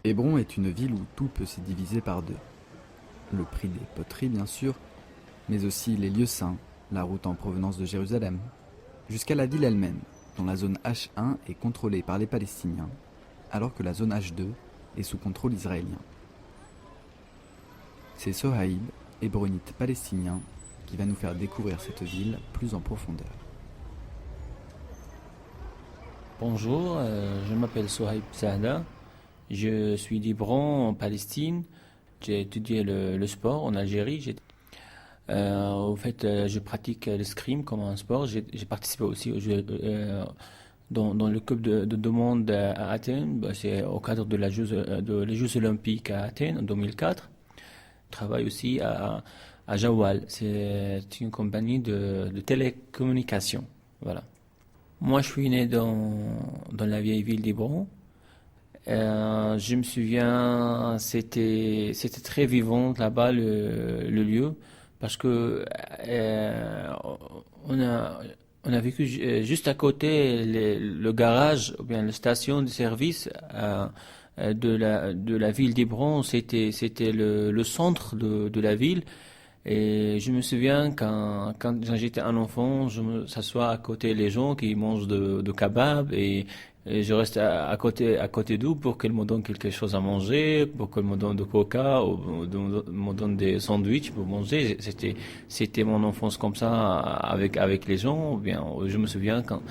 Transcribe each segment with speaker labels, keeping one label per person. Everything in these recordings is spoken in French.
Speaker 1: Hébron est une ville où tout peut se diviser par deux. Le prix des poteries, bien sûr, mais aussi les lieux saints, la route en provenance de Jérusalem, jusqu'à la ville elle-même, dont la zone H1 est contrôlée par les Palestiniens, alors que la zone H2 est sous contrôle israélien. C'est Sohaïb, hébronite palestinien, qui va nous faire découvrir cette ville plus en profondeur.
Speaker 2: Bonjour, je m'appelle Sohaib Saada. Je suis d'Hébron en Palestine. J'ai étudié le sport en Algérie. Je pratique l'escrime comme un sport. J'ai participé aussi dans le club de monde à Athènes. C'est au cadre les Jeux Olympiques à Athènes en 2004. Je travaille aussi à Jawal. C'est une compagnie de télécommunications. Voilà. Moi, je suis né dans la vieille ville d'Hébron. Je me souviens, c'était très vivant là-bas le lieu parce que on a on a vécu juste à côté le garage ou bien la station de service de la ville d'Hébron. C'était le centre de la ville. Et je me souviens quand j'étais un enfant, je me s'assois à côté les gens qui mangent de kebab et je reste à côté d'eux pour qu'ils me donnent quelque chose à manger, pour qu'ils me donnent de coca ou me donnent des sandwichs pour manger. C'était mon enfance comme ça avec les gens. Ou bien, je me souviens quand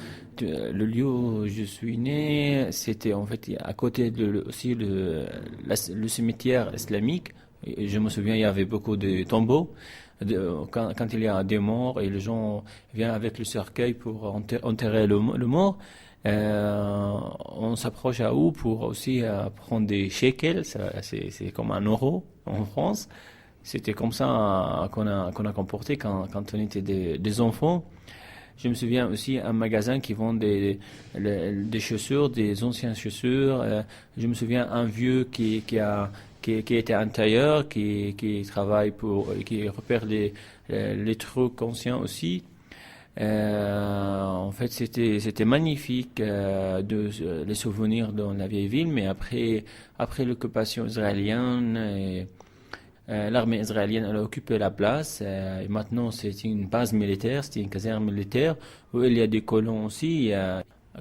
Speaker 2: le lieu où je suis né, c'était en fait à côté aussi le cimetière islamique. Et je me souviens, il y avait beaucoup de tombeaux. Quand il y a des morts et les gens viennent avec le cercueil pour enterrer le mort, on s'approche à eux pour aussi prendre des shekels. C'est comme un euro en France. C'était comme ça qu'on a comporté quand on était des enfants. Je me souviens aussi un magasin qui vend des chaussures, des anciennes chaussures. Je me souviens un vieux qui était un tailleur, qui travaille qui repère les trucs anciens aussi. En fait, c'était magnifique les souvenirs dans la vieille ville, mais après l'occupation israélienne, l'armée israélienne elle a occupé la place. Et maintenant, c'est une base militaire, c'est une caserne militaire où il y a des colons aussi.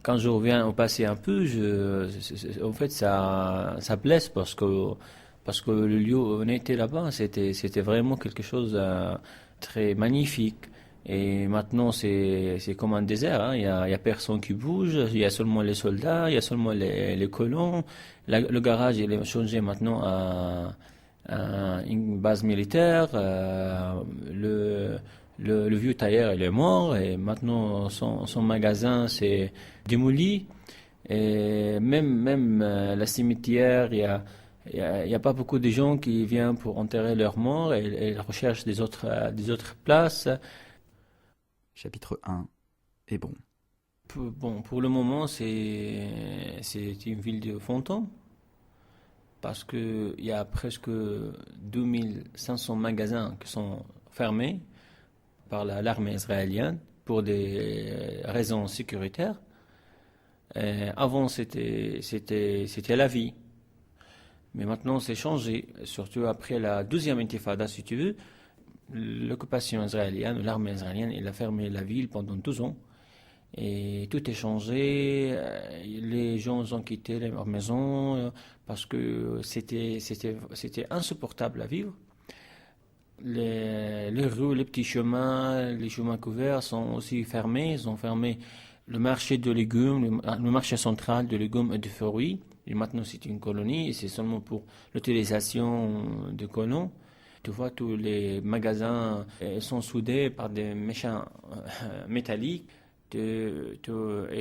Speaker 2: Quand je reviens au passé un peu, en fait, ça blesse parce que le lieu où on était là-bas, c'était vraiment quelque chose très magnifique. Et maintenant, c'est comme un désert, hein. Il y a personne qui bouge. Il y a seulement les soldats, il y a seulement les colons. Le garage, il est changé maintenant à une base militaire. Le vieux tailleur, il est mort. Et maintenant, son magasin, c'est démoli. Et même la cimetière, il y a pas beaucoup de gens qui viennent pour enterrer leurs morts et ils recherchent des autres places.
Speaker 1: Chapitre 1. Hébron.
Speaker 2: Bon, pour le moment, c'est une ville de fantômes parce que il y a presque 2500 magasins qui sont fermés par l'armée israélienne pour des raisons sécuritaires. Avant, c'était la vie. Mais maintenant, c'est changé, surtout après la deuxième intifada, si tu veux. L'occupation israélienne, l'armée israélienne, elle a fermé la ville pendant 12 ans. Et tout est changé. Les gens ont quitté leur maison parce que c'était insupportable à vivre. Les rues, les petits chemins, les chemins couverts sont aussi fermés. Ils ont fermé le marché de légumes, le marché central de légumes et de fruits. Et maintenant, c'est une colonie et c'est seulement pour l'utilisation de colons. Tu vois, tous les magasins sont soudés par des méchants métalliques. Et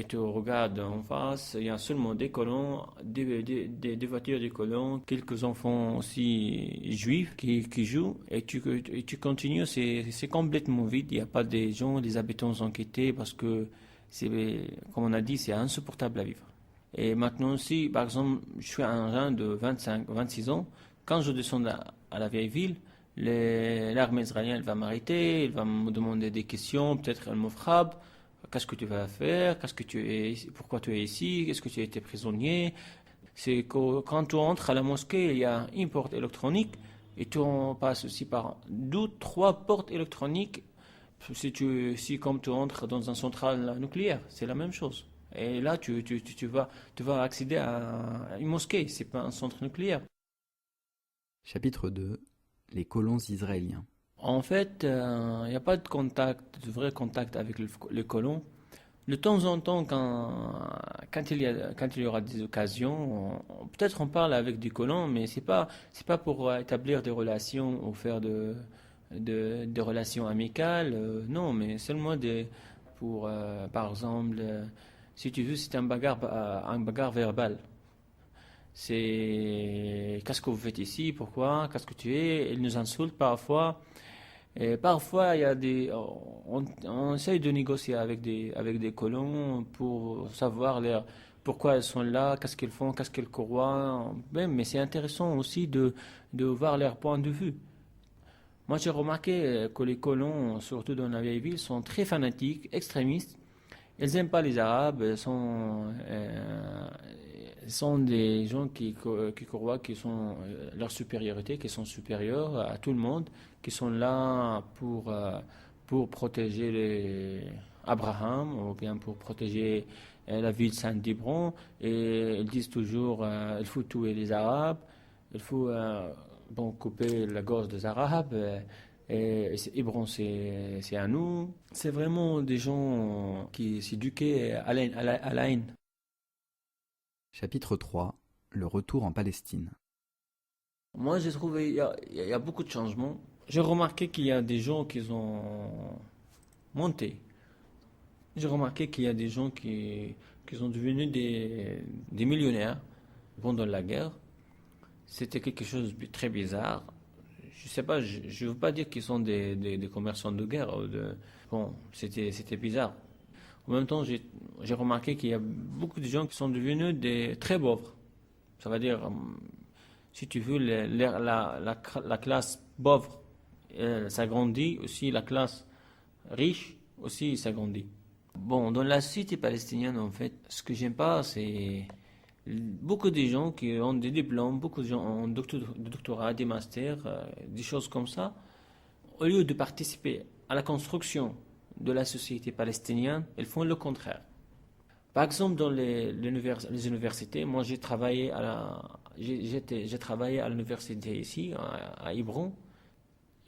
Speaker 2: tu regardes en face, il y a seulement des colons, des voitures de colons, quelques enfants aussi juifs qui jouent. Et tu continues, c'est complètement vide. Il n'y a pas des gens, des habitants ont quitté parce que, comme on a dit, c'est insupportable à vivre. Et maintenant aussi, par exemple, je suis un jeune de 25, 26 ans. Quand je descends à la vieille ville, l'armée israélienne va m'arrêter, elle va me demander des questions, peut-être elle me frappe. Qu'est-ce que tu vas faire? Pourquoi tu es ici? Est-ce que tu as été prisonnier? C'est que quand tu entres à la mosquée, il y a une porte électronique et tu en passes aussi par deux, trois portes électroniques. Si comme tu entres dans une centrale nucléaire, c'est la même chose. Et là, tu vas accéder à une mosquée, c'est pas un centre nucléaire.
Speaker 1: Chapitre 2. Les colons israéliens.
Speaker 2: En fait, il n'y a pas de contact, de vrai contact avec les colons. De temps en temps, quand il y aura des occasions, peut-être on parle avec des colons, mais c'est pas pour établir des relations ou faire des relations amicales, non, mais seulement par exemple, si tu veux, c'est un bagarre verbal. C'est qu'est-ce que vous faites ici, pourquoi, qu'est-ce que tu es, ils nous insultent parfois. Et parfois, il y a on essaye de négocier avec des colons pour savoir pourquoi ils sont là, qu'est-ce qu'ils font, qu'est-ce qu'ils croient. Mais c'est intéressant aussi de voir leur point de vue. Moi, j'ai remarqué que les colons, surtout dans la vieille ville, sont très fanatiques, extrémistes. Ils n'aiment pas les Arabes, ils sont des gens qui croient qu'ils sont leur supériorité, qu'ils sont supérieurs à tout le monde, qui sont là pour protéger Abraham ou bien pour protéger la ville sainte d'Hébron. Et ils disent toujours il faut tuer les Arabes, il faut bon, couper la gorge des Arabes. Hébron, c'est à nous. C'est vraiment des gens qui s'éduquaient à la haine.
Speaker 1: Chapitre 3. Le retour en Palestine.
Speaker 2: Moi, j'ai trouvé il y a beaucoup de changements. J'ai remarqué qu'il y a des gens qui ont monté. J'ai remarqué qu'il y a des gens qui sont devenus des millionnaires pendant la guerre. C'était quelque chose de très bizarre. Je sais pas, je veux pas dire qu'ils sont des commerçants de guerre. Bon, c'était bizarre. En même temps, j'ai remarqué qu'il y a beaucoup de gens qui sont devenus des très pauvres. Ça veut dire, si tu veux, la classe pauvre s'agrandit, aussi la classe riche aussi s'agrandit. Bon, dans la société palestinienne, en fait, ce que j'aime pas, c'est beaucoup de gens qui ont des diplômes, beaucoup de gens ont des doctorats, des masters, des choses comme ça. Au lieu de participer à la construction de la société palestinienne, ils font le contraire. Par exemple, dans les universités, moi j'ai travaillé à l'université ici, à Hébron.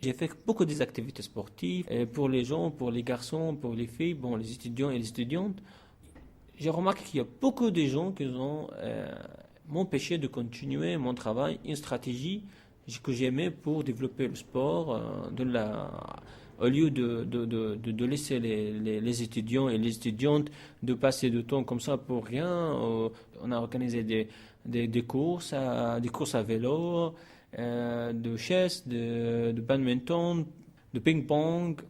Speaker 2: J'ai fait beaucoup des activités sportives pour les gens, pour les garçons, pour les filles, bon, les étudiants et les étudiantes. J'ai remarqué qu'il y a beaucoup de gens qui ont m'empêché de continuer mon travail, une stratégie que j'aimais pour développer le sport, au lieu de laisser les étudiants et les étudiantes de passer du temps comme ça pour rien. On a organisé des courses, des courses à vélo, de chess, de badminton, de ping-pong.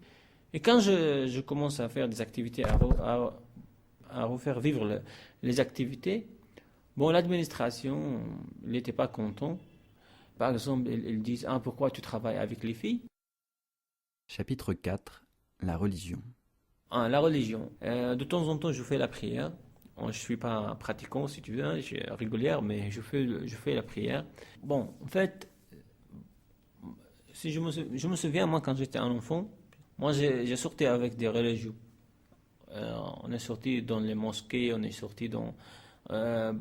Speaker 2: Et quand je commence à faire des activités, à refaire vivre les activités, bon, l'administration n'était pas content. Par exemple, ils disent ah, pourquoi tu travailles avec les filles?
Speaker 1: Chapitre 4. La religion.
Speaker 2: Ah, la religion. De temps en temps, je fais la prière. Je ne suis pas pratiquant, si tu veux, hein, je suis régulière, mais je fais la prière. Bon, en fait, si je me souviens, moi, quand j'étais un enfant, moi, j'ai sorti avec des religieux. On est sorti dans les mosquées, on est sorti dans les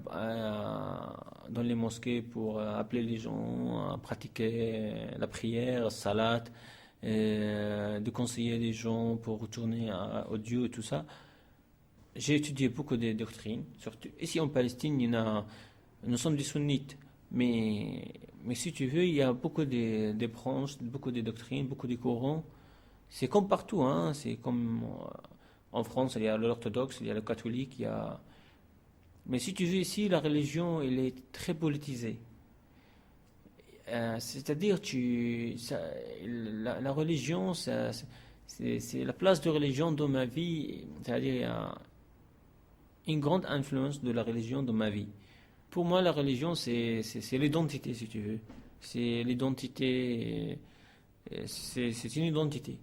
Speaker 2: mosquées pour appeler les gens à pratiquer la prière, salat, de conseiller les gens pour retourner au Dieu et tout ça. J'ai étudié beaucoup de doctrines, surtout ici en Palestine, nous sommes des sunnites, mais si tu veux, il y a beaucoup de branches, beaucoup de doctrines, beaucoup de courants. C'est comme partout, hein, c'est comme en France, il y a l'orthodoxe, il y a le catholique, il y a... Mais si tu veux ici, la religion, elle est très politisée. C'est-à-dire, la religion, c'est la place de religion dans ma vie. C'est-à-dire, il y a une grande influence de la religion dans ma vie. Pour moi, la religion, c'est l'identité, si tu veux. C'est l'identité, c'est une identité.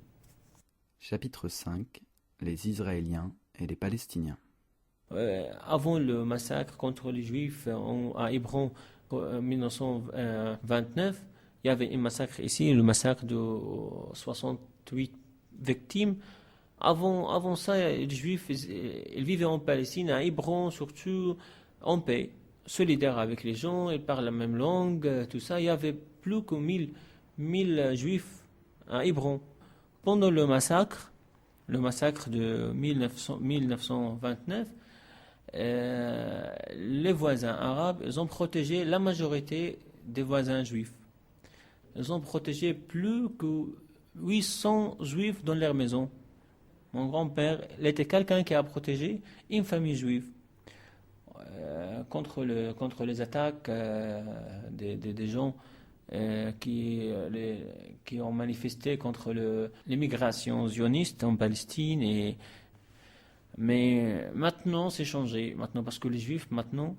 Speaker 1: Chapitre 5. Les Israéliens et les Palestiniens.
Speaker 2: Avant le massacre contre les Juifs à Hébron en 1929, il y avait un massacre ici, le massacre de 68 victimes. Avant ça, les Juifs, ils vivaient en Palestine, à Hébron, surtout en paix, solidaires avec les gens, ils parlent la même langue, tout ça. Il y avait plus que 1000 Juifs à Hébron. Pendant le massacre de 1929, les voisins arabes, ils ont protégé la majorité des voisins juifs. Ils ont protégé plus que 800 juifs dans leur maison. Mon grand-père, il était quelqu'un qui a protégé une famille juive contre les attaques des gens qui ont manifesté contre l'immigration zioniste en Palestine. Mais maintenant, c'est changé. Maintenant, parce que les Juifs, maintenant,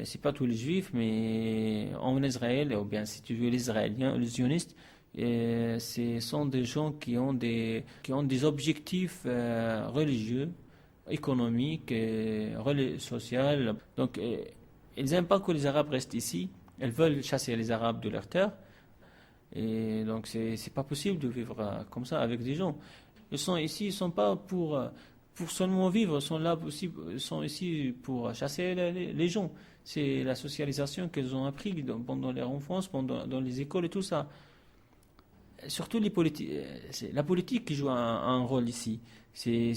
Speaker 2: c'est pas tous les Juifs, mais en Israël, ou bien si tu veux, les Israéliens, les zionistes, ce sont des gens qui ont des objectifs religieux, économiques, sociaux. Donc, ils n'aiment pas que les Arabes restent ici. Ils veulent chasser les Arabes de leur terre. Et donc, c'est pas possible de vivre comme ça avec des gens. Ils sont ici, ils sont pas pour seulement vivre, ils sont là aussi, ils sont ici pour chasser les gens. C'est la socialisation qu'ils ont appris pendant leur enfance, dans les écoles et tout ça. Surtout c'est la politique qui joue un rôle ici. Les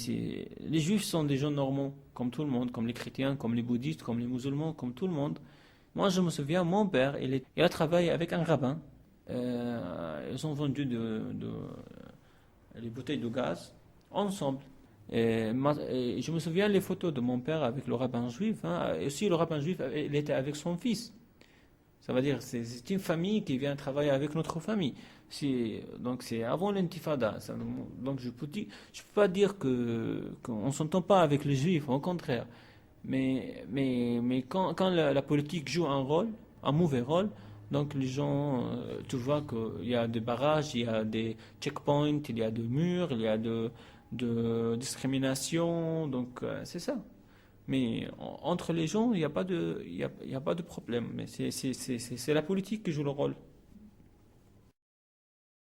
Speaker 2: Juifs sont des gens normaux, comme tout le monde, comme les chrétiens, comme les bouddhistes, comme les musulmans, comme tout le monde. Moi, je me souviens, mon père, il a travaillé avec un rabbin. Ils ont vendu les bouteilles de gaz ensemble. Et je me souviens les photos de mon père avec le rabbin juif. Hein. Et aussi, le rabbin juif, il était avec son fils. Ça veut dire c'est une famille qui vient travailler avec notre famille. Donc c'est avant l'intifada. Donc je peux pas dire qu'on s'entend pas avec les juifs, au contraire. Mais quand la politique joue un rôle, un mauvais rôle, donc les gens, tu vois qu'il y a des barrages, il y a des checkpoints, il y a des murs, il y a de discrimination, donc c'est ça. Mais entre les gens, il n'y a pas de problème. Mais c'est la politique qui joue le rôle.